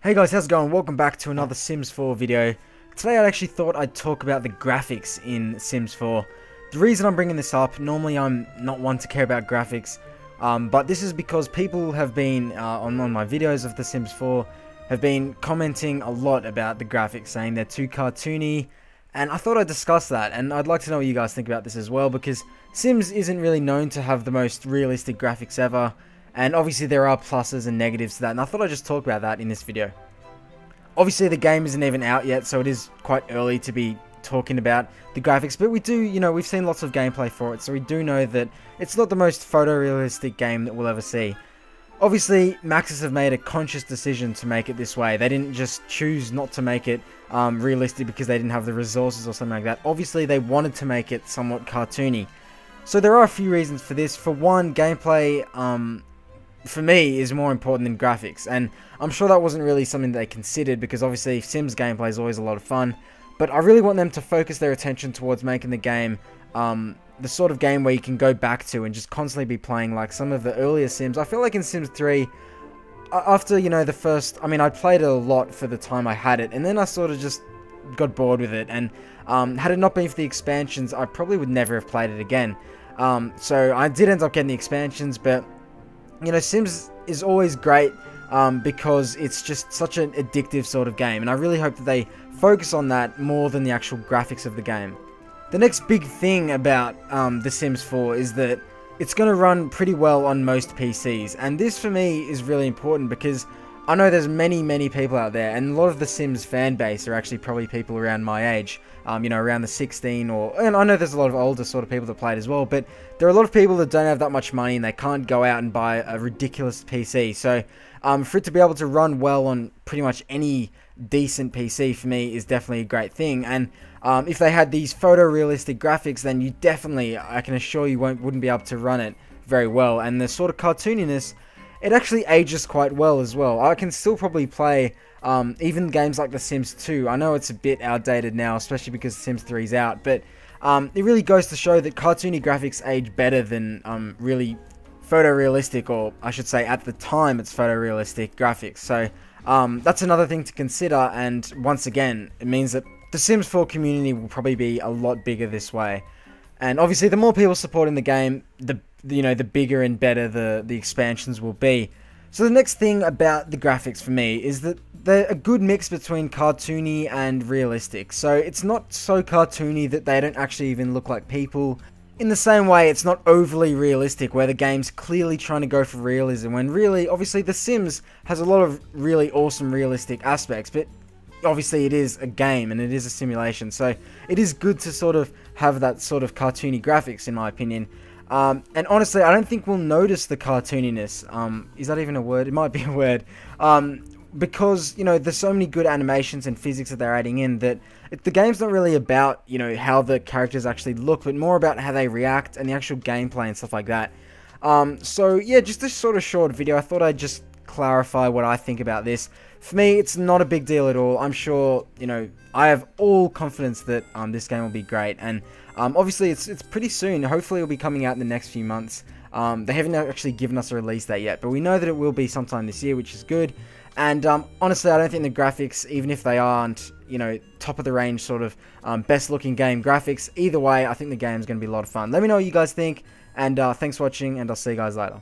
Hey guys, how's it going? Welcome back to another Sims 4 video. Today I actually thought I'd talk about the graphics in Sims 4. The reason I'm bringing this up, normally I'm not one to care about graphics, but this is because people have been, on my videos of The Sims 4, have been commenting a lot about the graphics, saying they're too cartoony, and I thought I'd discuss that, and I'd like to know what you guys think about this as well, because Sims isn't really known to have the most realistic graphics ever. And obviously there are pluses and negatives to that, and I thought I'd just talk about that in this video. Obviously the game isn't even out yet, so it is quite early to be talking about the graphics, but we do, we've seen lots of gameplay for it, so we do know that it's not the most photorealistic game that we'll ever see. Obviously, Maxis have made a conscious decision to make it this way. They didn't just choose not to make it realistic because they didn't have the resources or something like that. Obviously, they wanted to make it somewhat cartoony. So there are a few reasons for this. For one, gameplay, for me, is more important than graphics, and I'm sure that wasn't really something they considered, because obviously Sims gameplay is always a lot of fun, but I really want them to focus their attention towards making the game the sort of game where you can go back to and just constantly be playing like some of the earlier Sims. I feel like in Sims 3, after, the first, I played it a lot for the time I had it, and then I sort of just got bored with it, and had it not been for the expansions, I probably would never have played it again. So I did end up getting the expansions, but Sims is always great because it's just such an addictive sort of game, and I really hope that they focus on that more than the actual graphics of the game. The next big thing about The Sims 4 is that it's going to run pretty well on most PCs, and this for me is really important because I know there's many people out there, and a lot of the Sims fan base are actually probably people around my age, around the 16, and I know there's a lot of older sort of people that play it as well, but there are a lot of people that don't have that much money and they can't go out and buy a ridiculous PC, so for it to be able to run well on pretty much any decent PC for me is definitely a great thing. And if they had these photorealistic graphics, then you definitely, I can assure you, wouldn't be able to run it very well, and the sort of cartooniness, it actually ages quite well as well. I can still probably play even games like The Sims 2. I know it's a bit outdated now, especially because The Sims 3 is out, but it really goes to show that cartoony graphics age better than really photorealistic, or I should say at the time it's photorealistic graphics. So that's another thing to consider, and once again, it means that the Sims 4 community will probably be a lot bigger this way. And obviously the more people supporting the game, the bigger and better the expansions will be. So the next thing about the graphics for me is that they're a good mix between cartoony and realistic. So it's not so cartoony that they don't actually even look like people. In the same way, it's not overly realistic where the game's clearly trying to go for realism, when really, obviously The Sims has a lot of really awesome realistic aspects, but obviously it is a game and it is a simulation, so it is good to sort of have that sort of cartoony graphics, in my opinion. And honestly, I don't think we'll notice the cartooniness. Is that even a word? It might be a word. Because, there's so many good animations and physics that they're adding in that the game's not really about, how the characters actually look, but more about how they react and the actual gameplay and stuff like that. So yeah, just a sort of short video. I thought I'd just clarify what I think about this. For me, it's not a big deal at all. I'm sure, I have all confidence that this game will be great, and obviously it's pretty soon. Hopefully it'll be coming out in the next few months. They haven't actually given us a release date yet, but we know that it will be sometime this year, which is good. And honestly, I don't think the graphics, even if they aren't, top of the range sort of best looking game graphics, either way, I think the game's going to be a lot of fun. Let me know what you guys think, and thanks for watching, and I'll see you guys later.